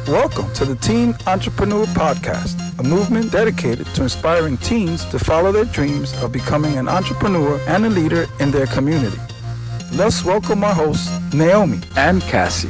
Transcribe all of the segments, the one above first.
Welcome to the Teen Entrepreneur Podcast, a movement dedicated to inspiring teens to follow their dreams of becoming an entrepreneur and a leader in their community. Let's welcome our hosts, Naomi and Cassie.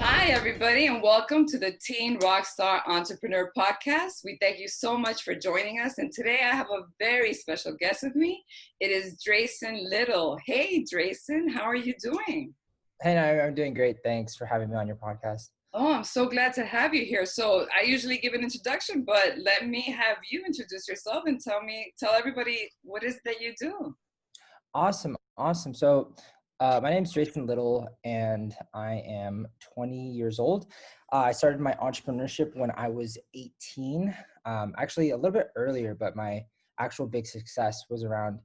Hi, everybody, and welcome to the Teen Rockstar Entrepreneur Podcast. We thank you so much for joining us. And today I have a very special guest with me. It is Drayson Little. Hey, Drayson, how are you doing? Hey, I'm doing great. Thanks for having me on your podcast. Oh, I'm so glad to have you here. So I usually give an introduction, but let me have you introduce yourself and tell everybody what is it that you do. Awesome. So my name is Drayson Little, and I am 20 years old. I started my entrepreneurship when I was 18, actually a little bit earlier, but my actual big success was around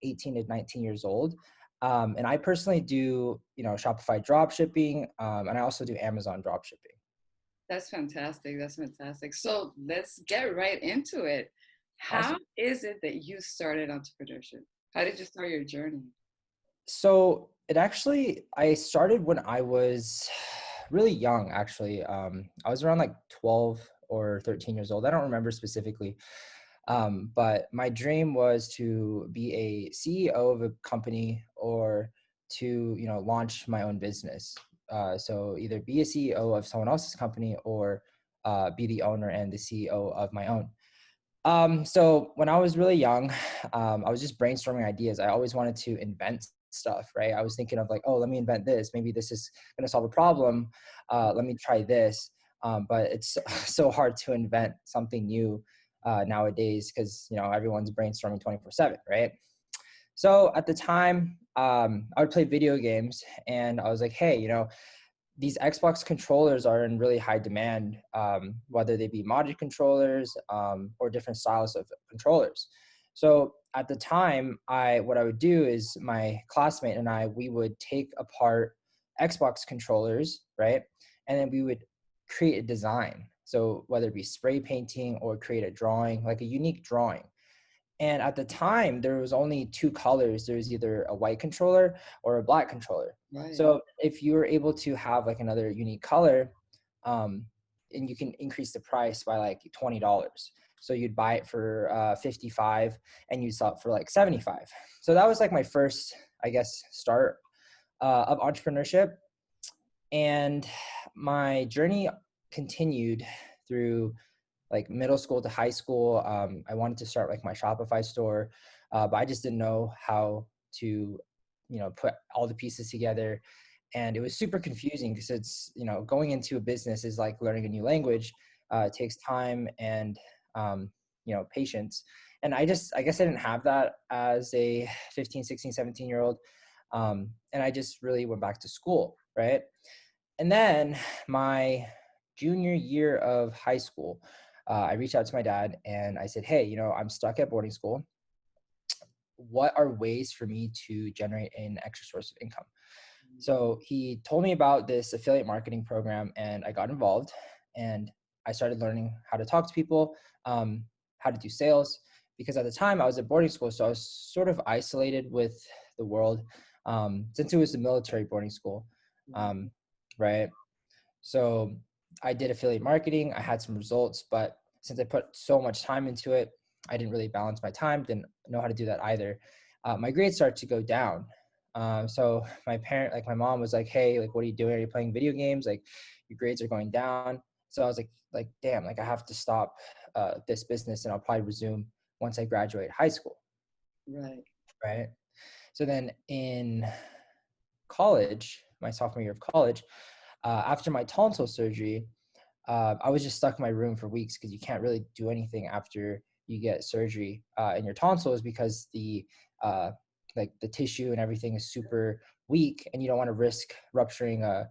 18 to 19 years old. And I personally do, Shopify drop shipping, and I also do Amazon drop shipping. That's fantastic. So let's get right into it. How is it that you started entrepreneurship? How did you start your journey? So I started when I was really young, actually. I was around like 12 or 13 years old. I don't remember specifically. But my dream was to be a CEO of a company or to, launch my own business. So either be a CEO of someone else's company or be the owner and the CEO of my own. So when I was really young, I was just brainstorming ideas. I always wanted to invent stuff, right? I was thinking of like, oh, let me invent this. Maybe this is going to solve a problem. Let me try this. But it's so hard to invent something new nowadays because, everyone's brainstorming 24/7, right? So at the time, I would play video games and I was like, hey, these Xbox controllers are in really high demand, whether they be modded controllers or different styles of controllers. So at the time, what I would do is my classmate and we would take apart Xbox controllers, right? And then we would create a design. So whether it be spray painting or create a drawing, like a unique drawing. And at the time, there was only two colors. There's either a white controller or a black controller. Right. So if you were able to have like another unique color, and you can increase the price by like $20. So you'd buy it for $55 and you'd sell it for like $75. So that was like my first, I guess, start of entrepreneurship. And my journey continued through like middle school to high school. I wanted to start like my Shopify store, but I just didn't know how to, put all the pieces together. And it was super confusing because it's, going into a business is like learning a new language. It takes time and, patience. And I guess I didn't have that as a 15, 16, 17-year-old. And I just really went back to school, right? And then my junior year of high school, I reached out to my dad and I said, hey, I'm stuck at boarding school. What are ways for me to generate an extra source of income? So he told me about this affiliate marketing program and I got involved and I started learning how to talk to people, how to do sales, because at the time I was at boarding school. So I was sort of isolated with the world since it was a military boarding school, right? So I did affiliate marketing. I had some results, but since I put so much time into it, I didn't really balance my time, didn't know how to do that either. My grades started to go down. So my mom was like, hey, like, what are you doing? Are you playing video games? Like your grades are going down. So I was like, damn, like I have to stop this business and I'll probably resume once I graduate high school. Right. So then in college, my sophomore year of college, after my tonsil surgery, I was just stuck in my room for weeks because you can't really do anything after you get surgery in your tonsils because the tissue and everything is super weak and you don't want to risk rupturing a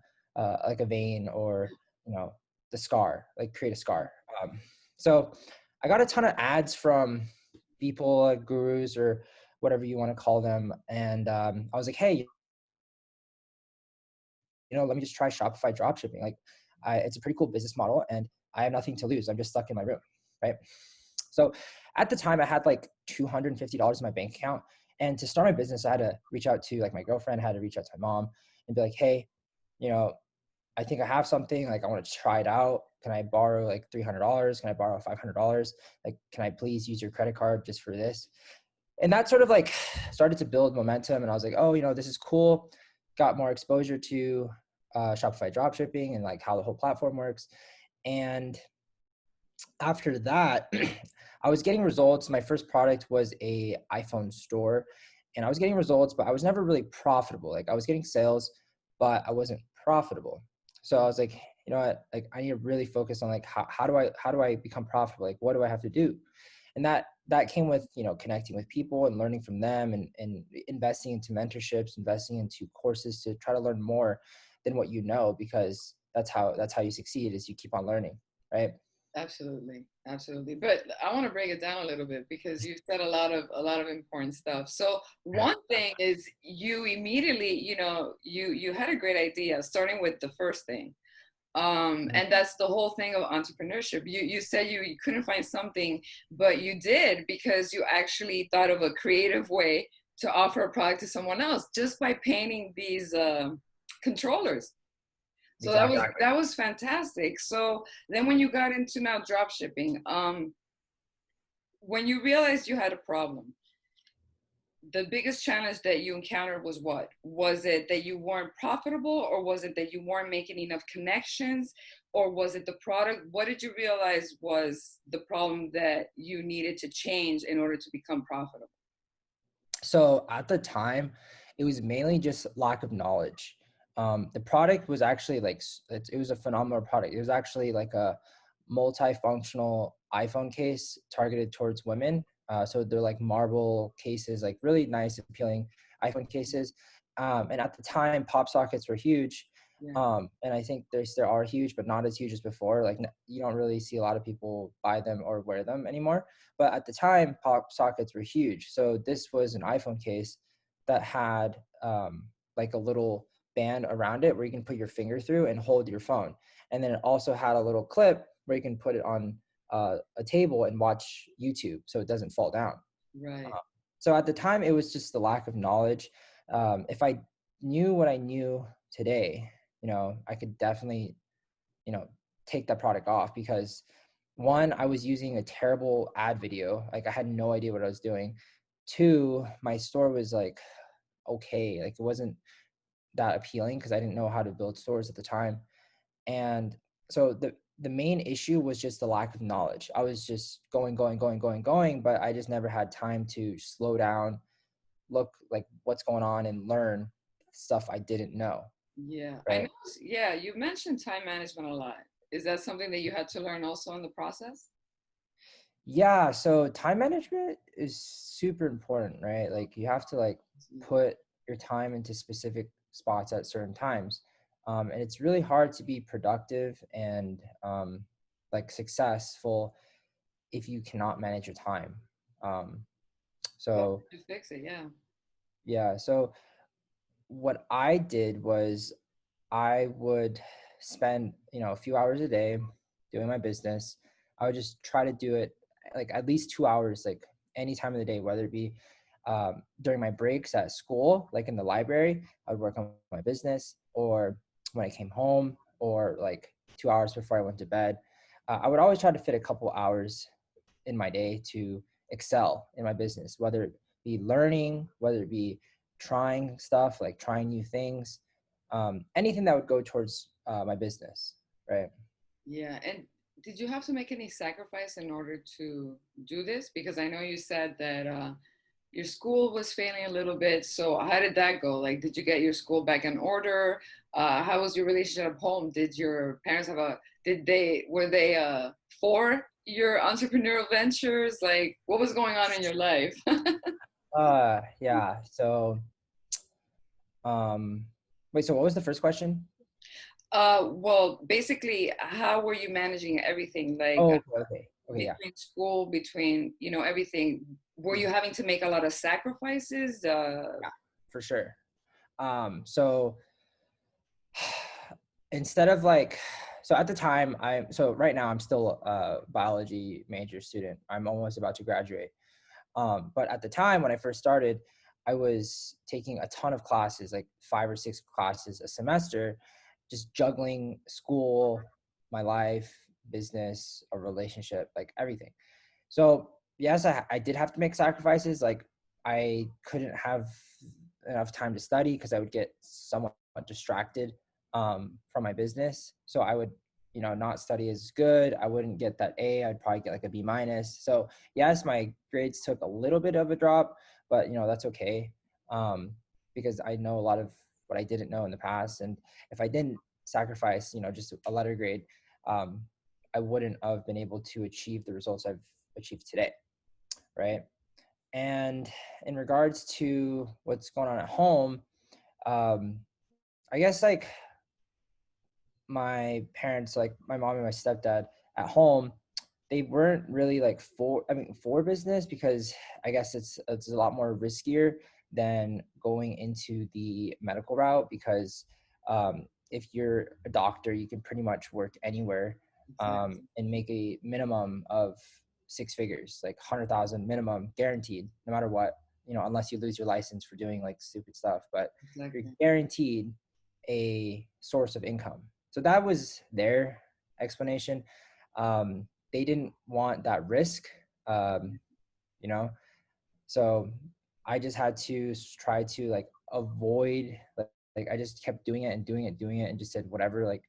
vein or, the scar, like create a scar. So I got a ton of ads from people, gurus or whatever you want to call them. And I was like, hey, let me just try Shopify dropshipping. Like it's a pretty cool business model and I have nothing to lose. I'm just stuck in my room, right? So at the time I had like $250 in my bank account And to start my business, I had to reach out to like my girlfriend, I had to reach out to my mom and be like, hey, you know, I think I have something, like I want to try it out. Can I borrow like $300? Can I borrow $500? Like, can I please use your credit card just for this? And that sort of like started to build momentum. And I was like, oh, you know, this is cool. Got more exposure to Shopify dropshipping and like how the whole platform works. And after that, I was getting results. My first product was a iPhone store, and I was getting results, but I was never really profitable. Like I was getting sales, but I wasn't profitable. So I was like, you know what, like I need to really focus on like, how do I become profitable? Like, what do I have to do? And that came with, you know, connecting with people and learning from them, and investing into mentorships, investing into courses to try to learn more than what you know, because that's how you succeed, is you keep on learning, right? Absolutely, absolutely. But I want to break it down a little bit because you said a lot of important stuff. So one thing is you immediately, you know, you had a great idea, starting with the first thing. And that's the whole thing of entrepreneurship. You said you couldn't find something, but you did, because you actually thought of a creative way to offer a product to someone else just by painting these controllers. So Exactly. that was fantastic. So then when you got into now drop shipping, when you realized you had a problem, the biggest challenge that you encountered was what? Was it that you weren't profitable, or was it that you weren't making enough connections, or was it the product? What did you realize was the problem that you needed to change in order to become profitable? So at the time, it was mainly just lack of knowledge. The product was actually like, it was a phenomenal product. It was actually like a multifunctional iPhone case targeted towards women. So they're like marble cases, like really nice, appealing iPhone cases. And at the time, pop sockets were huge. Yeah. And I think there are huge, but not as huge as before. Like you don't really see a lot of people buy them or wear them anymore. But at the time, pop sockets were huge. So this was an iPhone case that had like a little band around it where you can put your finger through and hold your phone. And then it also had a little clip where you can put it on a table and watch YouTube so it doesn't fall down. Right. So at the time, it was just the lack of knowledge. If I knew what I knew today, you know, I could definitely, you know, take that product off, because one, I was using a terrible ad video. Like I had no idea what I was doing. Two, my store was like, okay, like it wasn't that appealing because I didn't know how to build stores at the time. And so the main issue was just the lack of knowledge. I was just going, but I just never had time to slow down, look like what's going on, and learn stuff I didn't know. Yeah. Right? I know. Yeah. You mentioned time management a lot. Is that something that you had to learn also in the process? Yeah. So time management is super important, right? Like you have to like put your time into specific spots at certain times. And it's really hard to be productive and like successful if you cannot manage your time. So To fix it. Yeah. yeah. So what I did was I would spend, you know, a few hours a day doing my business. I would just try to do it like at least 2 hours, like any time of the day, whether it be during my breaks at school, like in the library, I would work on my business, or when I came home, or like 2 hours before I went to bed. I would always try to fit a couple hours in my day to excel in my business, whether it be learning, whether it be trying stuff, like trying new things, anything that would go towards my business, right? Yeah. And did you have to make any sacrifice in order to do this? Because I know you said that your school was failing a little bit. So how did that go? Like, did you get your school back in order? How was your relationship at home? Did your parents were they for your entrepreneurial ventures? Like, what was going on in your life? Yeah. So, wait, so what was the first question? Well, basically, how were you managing everything? Like, Oh, okay. Okay, yeah. between school, between, you know, everything, were you having to make a lot of sacrifices? Yeah, for sure. So instead of like, so at the time, so right now I'm still a biology major student. I'm almost about to graduate. But at the time when I first started, I was taking a ton of classes, like 5 or 6 classes a semester, just juggling school, my life, business, a relationship, like everything. So yes, I did have to make sacrifices. Like I couldn't have enough time to study because I would get somewhat distracted from my business. So I would, not study as good. I wouldn't get that A. I'd probably get like a B minus. So yes, my grades took a little bit of a drop, but that's okay, because I know a lot of what I didn't know in the past. And if I didn't sacrifice, just a letter grade, um, I wouldn't have been able to achieve the results I've achieved today, right? And in regards to what's going on at home, I guess like my parents, like my mom and my stepdad at home, they weren't really like for business, because I guess it's a lot more riskier than going into the medical route, because if you're a doctor, you can pretty much work anywhere, Exactly. and make a minimum of 6 figures, like 100,000 minimum guaranteed, no matter what, unless you lose your license for doing like stupid stuff, but you're Exactly. guaranteed a source of income. So that was their explanation. They didn't want that risk, um, you know, so I just had to try to like avoid, like I just kept doing it and doing it, and just said, whatever, like,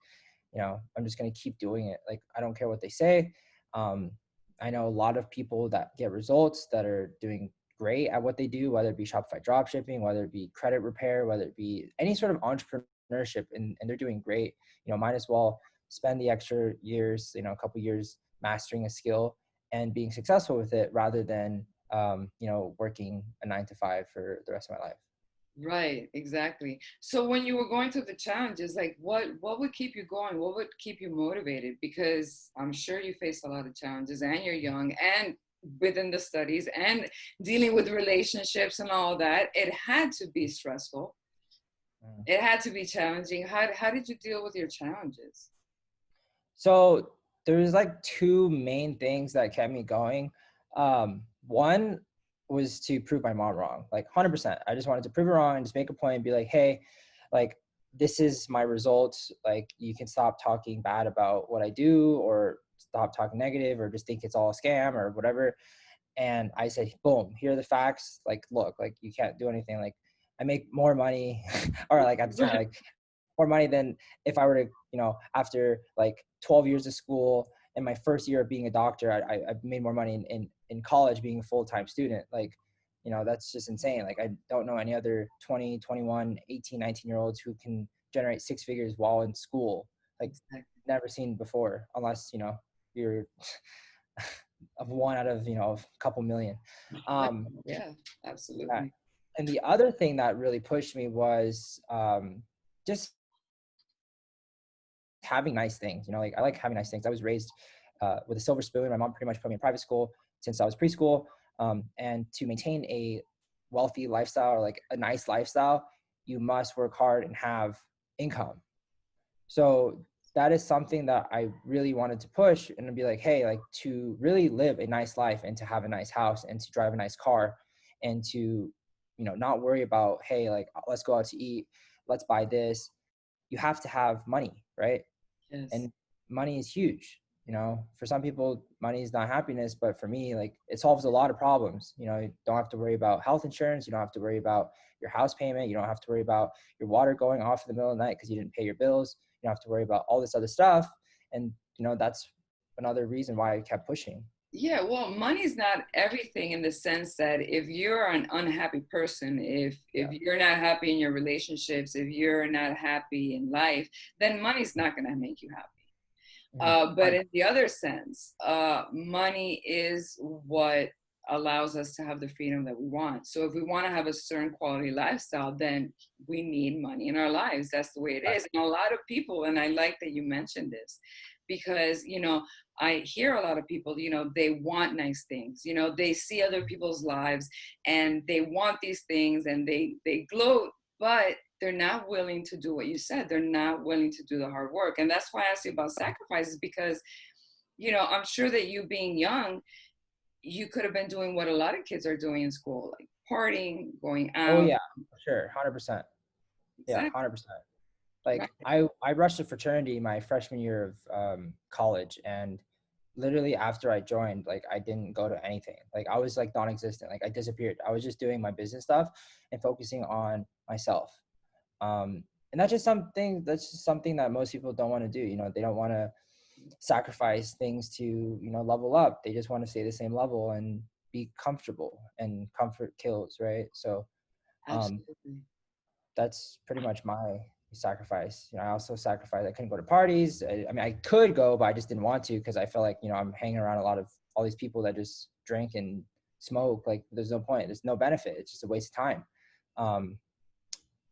I'm just going to keep doing it. Like, I don't care what they say. Um, I know a lot of people that get results that are doing great at what they do, whether it be Shopify drop shipping, whether it be credit repair, whether it be any sort of entrepreneurship, and they're doing great. Might as well spend the extra years, a couple years mastering a skill and being successful with it, rather than, working a 9 to 5 for the rest of my life. Right, exactly. So when you were going through the challenges, like what would keep you going? What would keep you motivated? Because I'm sure you faced a lot of challenges, and you're young, and within the studies, and dealing with relationships and all that. It had to be stressful. Mm. It had to be challenging. How did you deal with your challenges? So there's like two main things that kept me going. One was to prove my mom wrong, like 100%. I just wanted to prove her wrong and just make a point and be like, hey, like, this is my results. Like, you can stop talking bad about what I do, or stop talking negative, or just think it's all a scam or whatever. And I said, boom, here are the facts. Like, look, like, you can't do anything. Like, I make more money, or like at the time, like more money than if I were to, after like 12 years of school and my first year of being a doctor, I made more money in college being a full-time student. Like, that's just insane. Like, I don't know any other 20, 21, 18, 19-year-olds who can generate 6 figures while in school. Like, never seen before, unless, you're of one out of, a couple million. Yeah, Yeah. absolutely. And the other thing that really pushed me was just having nice things. Like, I like having nice things. I was raised with a silver spoon. My mom pretty much put me in private school since I was preschool. And to maintain a wealthy lifestyle, or like a nice lifestyle, you must work hard and have income. So that is something that I really wanted to push, and be like, hey, like, to really live a nice life, and to have a nice house, and to drive a nice car, and to, not worry about, hey, like, let's go out to eat, let's buy this. You have to have money, right? Yes. And money is huge. For some people, money is not happiness, but for me, like, it solves a lot of problems. You don't have to worry about health insurance. You don't have to worry about your house payment. You don't have to worry about your water going off in the middle of the night because you didn't pay your bills. You don't have to worry about all this other stuff. And, that's another reason why I kept pushing. Yeah, well, money's not everything, in the sense that if you're an unhappy person, if Yeah. you're not happy in your relationships, if you're not happy in life, then money's not going to make you happy. But in the other sense, money is what allows us to have the freedom that we want. So if we want to have a certain quality lifestyle, then we need money in our lives. That's the way it is. And a lot of people, and I like that you mentioned this, because, I hear a lot of people, they want nice things, they see other people's lives and they want these things, and they gloat, but they're not willing to do what you said. They're not willing to do the hard work. And that's why I asked you about sacrifices, because, I'm sure that you, being young, you could have been doing what a lot of kids are doing in school, like partying, going Oh out. yeah, for sure. 100%. Yeah, Exactly. 100%. Right. Like I rushed a fraternity my freshman year of college, and literally after I joined, like I didn't go to anything. Like I was like non-existent. Like I disappeared. I was just doing my business stuff and focusing on myself. And that's just something that most people don't want to do. You know, they don't want to sacrifice things to, you know, level up. They just want to stay the same level and be comfortable, and comfort kills, right? So um Absolutely. that's pretty much my sacrifice. You know, I also sacrificed. I couldn't go to parties. I mean, I could go, but I just didn't want to because I felt like, you know, I'm hanging around a lot of all these people that just drink and smoke. Like, there's no point. There's no benefit. It's just a waste of time. Um,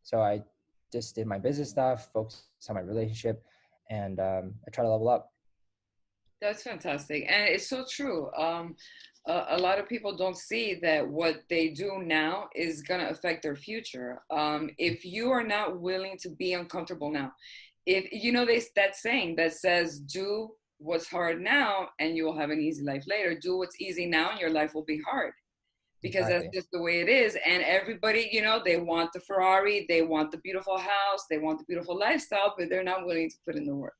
so I just did my business stuff, focused on my relationship, and I try to level up. That's fantastic. And it's so true. A lot of people don't see that what they do now is going to affect their future. If you are not willing to be uncomfortable now, if you know, that saying that says, do what's hard now and you will have an easy life later. Do what's easy now and your life will be hard, because that's Exactly. just the way it is. And everybody, you know, they want the Ferrari, they want the beautiful house, they want the beautiful lifestyle, but they're not willing to put in the work.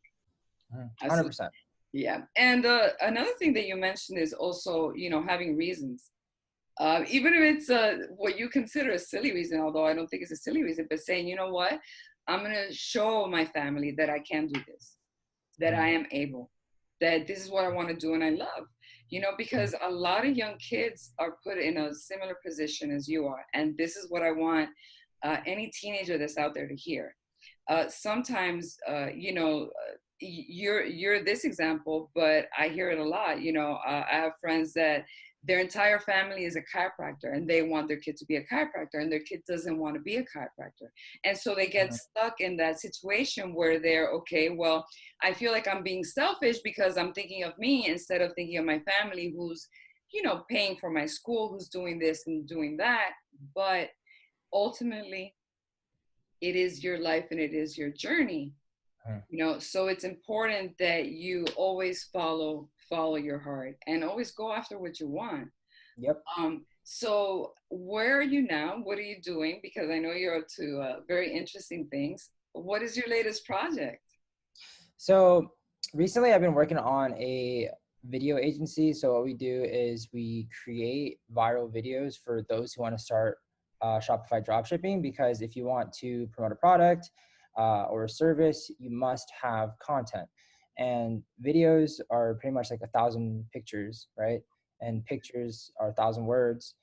100%. Yeah. And another thing that you mentioned is also, you know, having reasons. Even if it's what you consider a silly reason, although I don't think it's a silly reason, but saying, you know what, I'm going to show my family that I can do this, that I am able, that this is what I want to do and I love, you know, because a lot of young kids are put in a similar position as you are. And this is what I want any teenager that's out there to hear. Sometimes, you know, you're this example, but I hear it a lot. You know, I have friends that their entire family is a chiropractor and they want their kid to be a chiropractor, and their kid doesn't want to be a chiropractor. And so they get stuck in that situation where they're, okay, well, I feel like I'm being selfish because I'm thinking of me instead of thinking of my family, who's, you know, paying for my school, who's doing this and doing that. But ultimately, it is your life and it is your journey, you know. So it's important that you always follow your heart and always go after what you want. Yep. So where are you now? What are you doing? Because I know you're up to very interesting things. What is your latest project? So recently I've been working on a video agency. So what we do is we create viral videos for those who want to start Shopify dropshipping, because if you want to promote a product or a service, you must have content. And videos are pretty much like 1,000 pictures, right? And pictures are 1,000 words.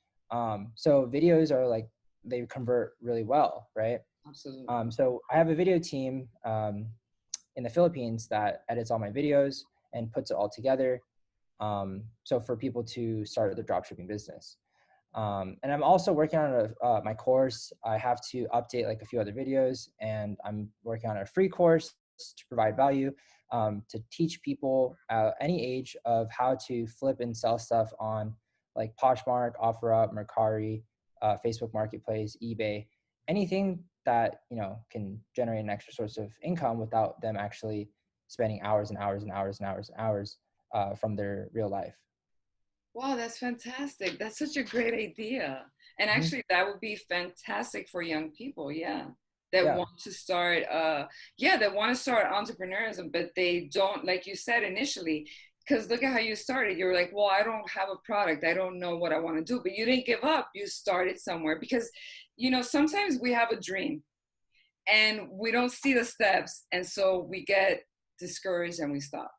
So videos are like, they convert really well, right? Absolutely. So I have a video team in the Philippines that edits all my videos and puts it all together. So for people to start their dropshipping business. And I'm also working on my course. I have to update like a few other videos, and I'm working on a free course to provide value, to teach people any age of how to flip and sell stuff on like Poshmark, OfferUp, Mercari, Facebook Marketplace, eBay, anything that, you know, can generate an extra source of income without them actually spending hours and hours and hours and hours and hours from their real life. Wow, that's fantastic. That's such a great idea. And Mm-hmm. actually, that would be fantastic for young people, yeah, that Yeah. want to start, yeah, that want to start entrepreneurship, but they don't, like you said initially, because look at how you started. You were like, well, I don't have a product. I don't know what I want to do, but you didn't give up. You started somewhere because, you know, sometimes we have a dream and we don't see the steps. And so we get discouraged and we stop.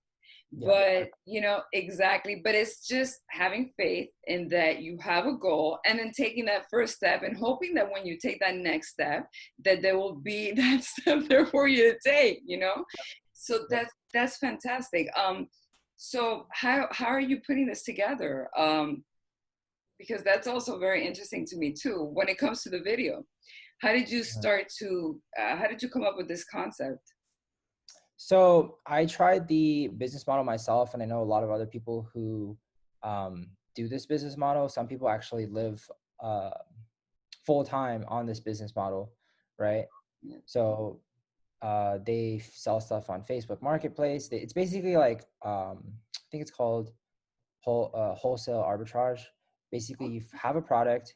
Yeah. But you know, exactly, but it's just having faith in that you have a goal and then taking that first step and hoping that when you take that next step, that there will be that step there for you to take, you know. So that's fantastic. So how are you putting this together? Because that's also very interesting to me too when it comes to the video. How did you start to how did you come up with this concept? So I tried the business model myself, and I know a lot of other people who do this business model. Some people actually live full time on this business model, right? Yeah. So they sell stuff on Facebook Marketplace. It's basically like I think it's called wholesale arbitrage. Basically, you have a product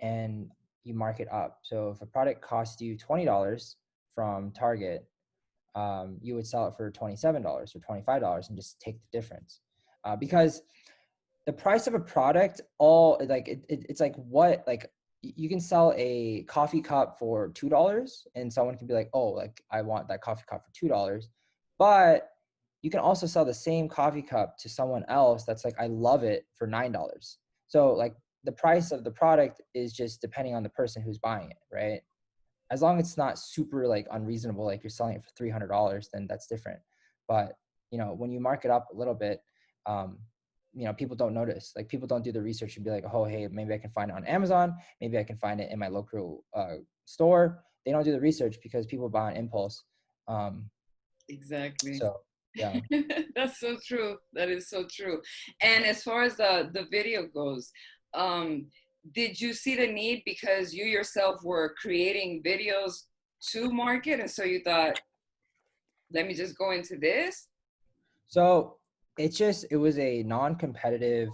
and you mark it up. So if a product costs you $20 from Target, you would sell it for $27 or $25 and just take the difference. Because the price of a product, it's like what, like you can sell a coffee cup for $2 and someone can be like, oh, like I want that coffee cup for $2. But you can also sell the same coffee cup to someone else that's like, I love it, for $9. So like the price of the product is just depending on the person who's buying it, right? As long as it's not super like unreasonable, like you're selling it for $300, then that's different. But when you mark it up a little bit, people don't notice. Like people don't do the research and be like, oh, hey, maybe I can find it on Amazon. Maybe I can find it in my local store. They don't do the research because people buy on impulse. Exactly. So yeah. That's so true. That is so true. And as far as the video goes, did you see the need because you yourself were creating videos to market, and so you thought, let me just go into this? So it was a non-competitive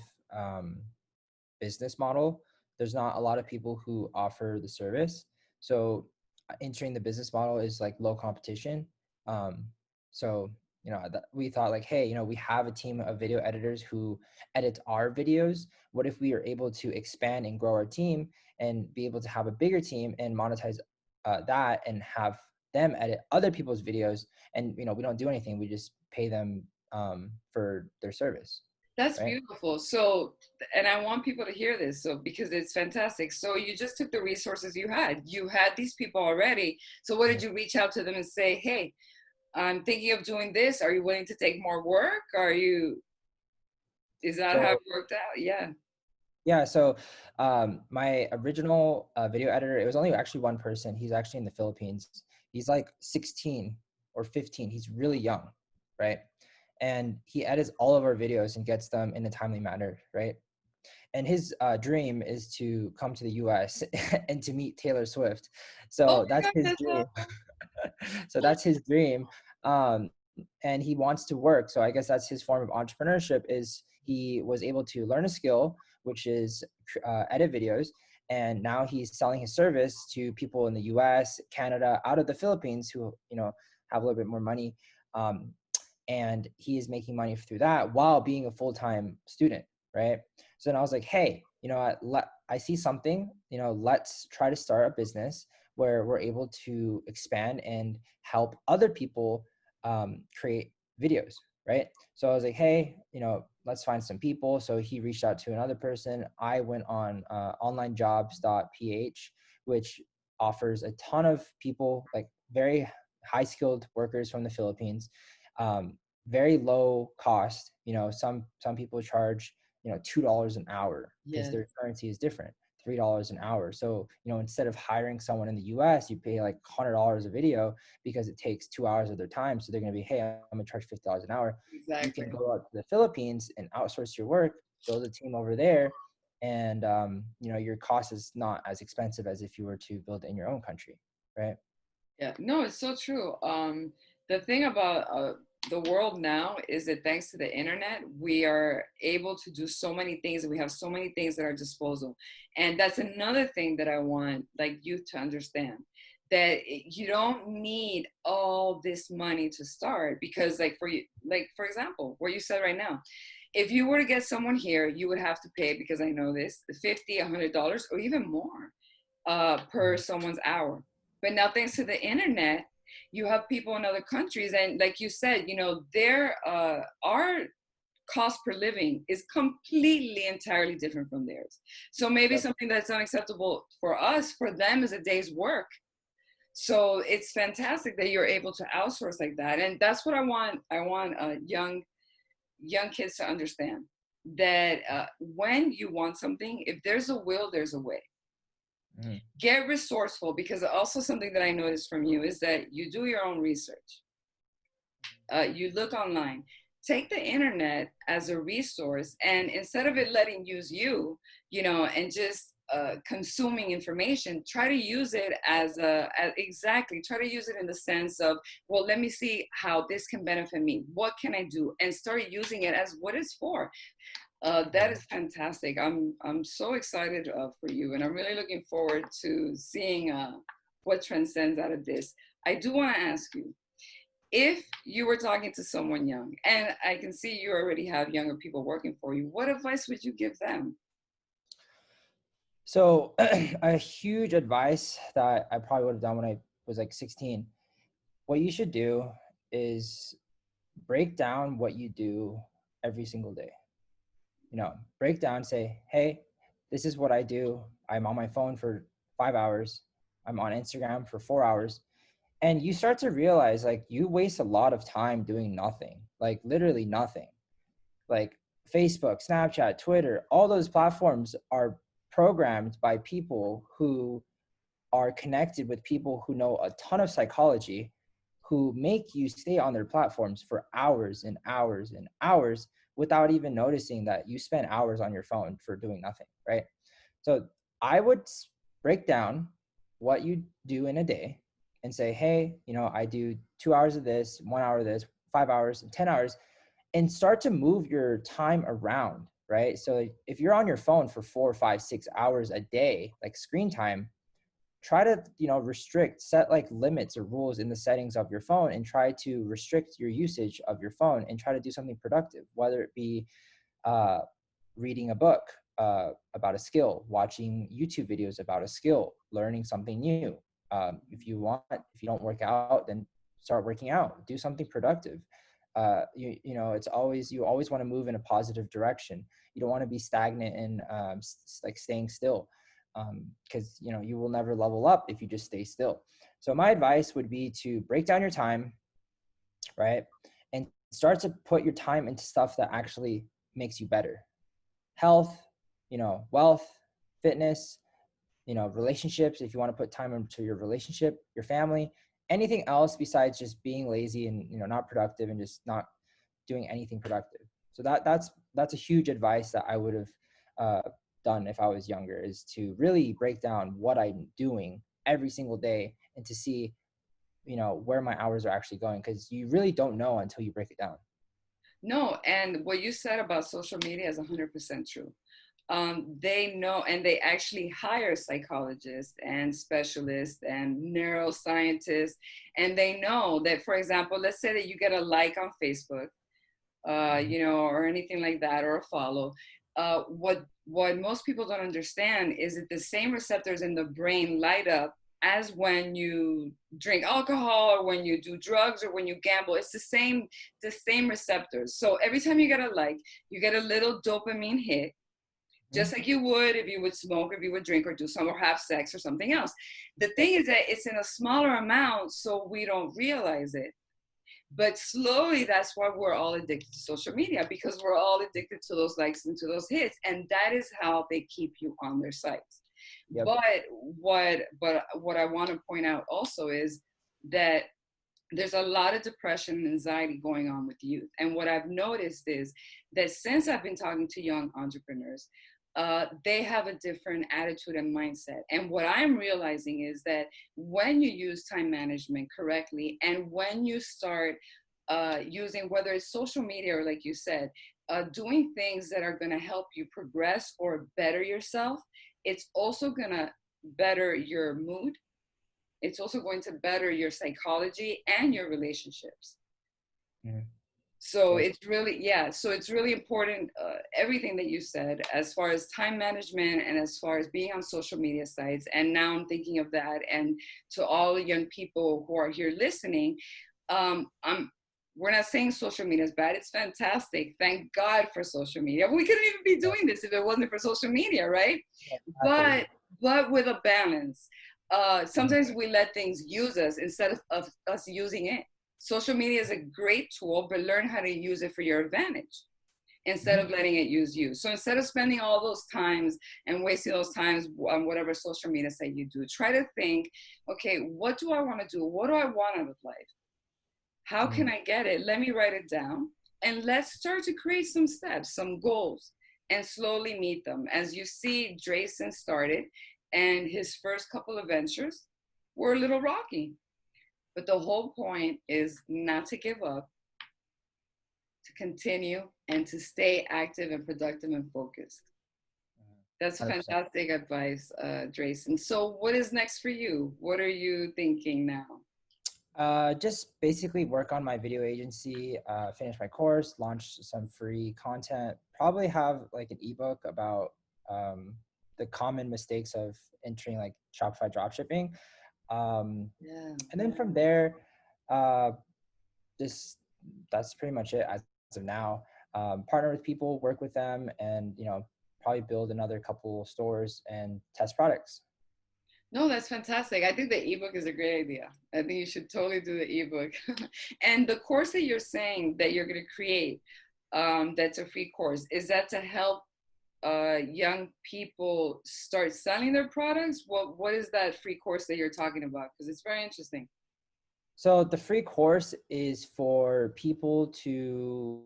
business model. There's not a lot of people who offer the service. So entering the business model is like low competition. So, we thought like, hey, we have a team of video editors who edit our videos. What if we are able to expand and grow our team and be able to have a bigger team and monetize that and have them edit other people's videos? And, we don't do anything. We just pay them for their service. That's Right. beautiful. So, and I want people to hear this, so because it's fantastic. So you just took the resources you had. You had these people already. So what did you reach out to them and say, hey, I'm thinking of doing this. Are you willing to take more work? Is that how it worked out? Yeah. Yeah. So my original video editor, it was only actually one person. He's actually in the Philippines. He's like 16 or 15. He's really young, right? And he edits all of our videos and gets them in a timely manner, right? And his dream is to come to the US and to meet Taylor Swift. Oh So my that's God, his that's dream. awesome. So that's his dream. And he wants to work. So I guess that's his form of entrepreneurship, is he was able to learn a skill, which is edit videos. And now he's selling his service to people in the US, Canada, out of the Philippines who, have a little bit more money. And he is making money through that while being a full-time student, right? So then I was like, hey, I see something, let's try to start a business where we're able to expand and help other people create videos, right? So I was like, hey, let's find some people. So he reached out to another person. I went on onlinejobs.ph, which offers a ton of people, like very high skilled workers from the Philippines, very low cost. Some people charge $2 an hour because Yeah, their currency is different. $3 an hour. So, instead of hiring someone in the US, you pay like $100 a video because it takes 2 hours of their time. So they're going to be, hey, I'm going to charge $50 an hour. You exactly. can go out to the Philippines and outsource your work, build a team over there. And, your cost is not as expensive as if you were to build it in your own country. Right. Yeah, no, it's so true. The thing about the world now is that thanks to the internet, we are able to do so many things, and we have so many things at our disposal. And that's another thing that I want like youth to understand, that you don't need all this money to start, because like for you, like for example, what you said right now, if you were to get someone here, you would have to pay, because I know this, $50, $100, or even more per someone's hour. But now, thanks to the internet, you have people in other countries, and like you said, their our cost per living is completely entirely different from theirs. So maybe Yep. something that's unacceptable for us, for them is a day's work. So it's fantastic that you're able to outsource like that, and that's what I want. I want young kids to understand that when you want something, if there's a will, there's a way. Mhm. Get resourceful, because also something that I noticed from you is that you do your own research. You look online, take the internet as a resource, and instead of it letting use you, and just consuming information, try to use it exactly, try to use it in the sense of, well, let me see how this can benefit me. What can I do? And start using it as what it's for. That is fantastic. I'm so excited for you, and I'm really looking forward to seeing what transcends out of this. I do want to ask you, if you were talking to someone young, and I can see you already have younger people working for you, what advice would you give them? So a huge advice that I probably would have done when I was like 16, what you should do is break down what you do every single day. Break down, say, hey, this is what I do. I'm on my phone for 5 hours. I'm on Instagram for 4 hours. And you start to realize like you waste a lot of time doing nothing, like literally nothing. Like Facebook, Snapchat, Twitter, all those platforms are programmed by people who are connected with people who know a ton of psychology, who make you stay on their platforms for hours and hours and hours without even noticing that you spend hours on your phone for doing nothing, right? So I would break down what you do in a day and say, hey, I do 2 hours of this, 1 hour of this, 5 hours, 10 hours, and start to move your time around, right? So if you're on your phone for 4, 5, 6 hours a day, like screen time, try to set like limits or rules in the settings of your phone, and try to restrict your usage of your phone and try to do something productive, whether it be reading a book about a skill, watching YouTube videos about a skill, learning something new. If you don't work out, then start working out, do something productive. You always want to move in a positive direction. You don't want to be stagnant and like staying still, because you will never level up if you just stay still. So my advice would be to break down your time, right, and start to put your time into stuff that actually makes you better. Health, wealth, fitness, relationships, if you want to put time into your relationship, your family, anything else besides just being lazy and not productive and just not doing anything productive. So that's a huge advice that I would have done if I was younger, is to really break down what I'm doing every single day and to see where my hours are actually going, because you really don't know until you break it down. No, and what you said about social media is 100% true. They know, and they actually hire psychologists and specialists and neuroscientists, and they know that, for example, let's say that you get a like on Facebook, or anything like that, or a follow. What most people don't understand is that the same receptors in the brain light up as when you drink alcohol or when you do drugs or when you gamble. It's the same receptors. So every time you get a like, you get a little dopamine hit, just like you would if you would smoke, if you would drink or do some, or have sex or something else. The thing is that it's in a smaller amount, so we don't realize it. But slowly, that's why we're all addicted to social media, because we're all addicted to those likes and to those hits. And that is how they keep you on their sites. Yep. But what I want to point out also is that there's a lot of depression and anxiety going on with youth. And what I've noticed is that since I've been talking to young entrepreneurs, they have a different attitude and mindset. And what I'm realizing is that when you use time management correctly, and when you start using, whether it's social media or, like you said, doing things that are going to help you progress or better yourself, it's also going to better your mood. It's also going to better your psychology and your relationships. Yeah. So it's really important, everything that you said, as far as time management and as far as being on social media sites. And now I'm thinking of that. And to all the young people who are here listening, we're not saying social media is bad. It's fantastic. Thank God for social media. We couldn't even be doing this if it wasn't for social media, right? Yeah, but with a balance. Sometimes we let things use us instead of us using it. Social media is a great tool, but learn how to use it for your advantage instead of letting it use you. So instead of spending all those times and wasting those times on whatever social media site you do, try to think, okay, what do I want to do? What do I want out of life? How can I get it? Let me write it down, and let's start to create some steps, some goals, and slowly meet them. As you see, Drayson started, and his first couple of ventures were a little rocky. But the whole point is not to give up, to continue, and to stay active and productive and focused. That's 100%. fantastic advice, Drayson. So what is next for you? What are you thinking now? Just basically work on my video agency, finish my course, launch some free content, probably have like an ebook about the common mistakes of entering like Shopify dropshipping. And then from there, that's pretty much it as of now. Partner with people, work with them, and probably build another couple stores and test products. No, that's fantastic. I think the ebook is a great idea. I think you should totally do the ebook. And the course that you're saying that you're going to create, that's a free course, is that to help young people start selling their products? What is that free course that you're talking about? Because it's very interesting. So the free course is for people to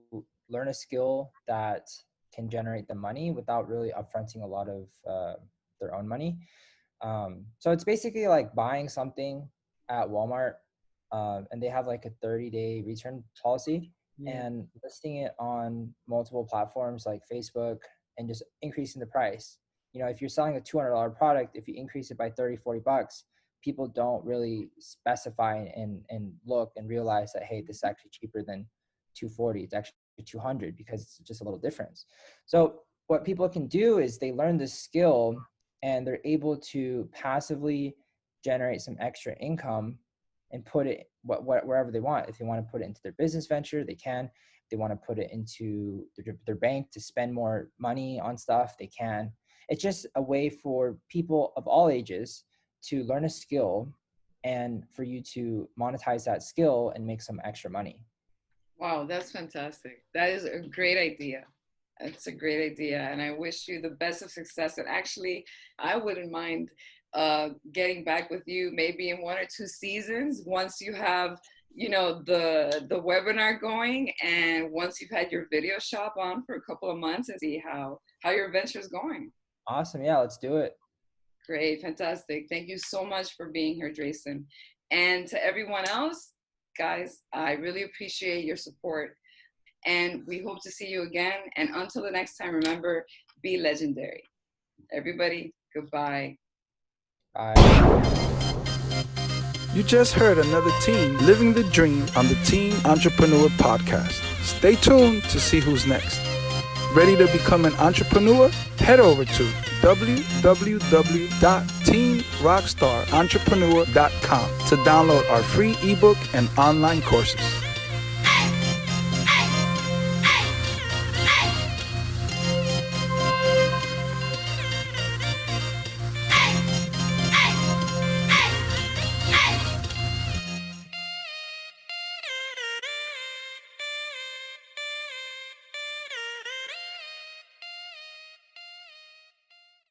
learn a skill that can generate the money without really upfronting a lot of their own money. So it's basically like buying something at Walmart, and they have like a 30-day return policy, and listing it on multiple platforms like Facebook and just increasing the price. If you're selling a $200 product, if you increase it by 30, $40, people don't really specify and look and realize that, hey, this is actually cheaper than $240. It's actually $200 because it's just a little difference. So what people can do is they learn this skill and they're able to passively generate some extra income and put it wherever they want. If they want to put it into their business venture, they can. If they want to put it into their bank to spend more money on stuff, they can. It's just a way for people of all ages to learn a skill and for you to monetize that skill and make some extra money. Wow, that's fantastic. That is a great idea. That's a great idea. And I wish you the best of success. And actually, I wouldn't mind getting back with you maybe in 1 or 2 seasons once you have, the webinar going, and once you've had your video shop on for a couple of months, and see how your venture's going. Awesome. Yeah, let's do it. Great. Fantastic. Thank you so much for being here, Drayson. And to everyone else, guys, I really appreciate your support. And we hope to see you again. And until the next time, remember, be legendary. Everybody, goodbye. Bye. You just heard another teen living the dream on the Teen Entrepreneur Podcast. Stay tuned to see who's next. Ready to become an entrepreneur? Head over to www.teenrockstarentrepreneur.com to download our free ebook and online courses.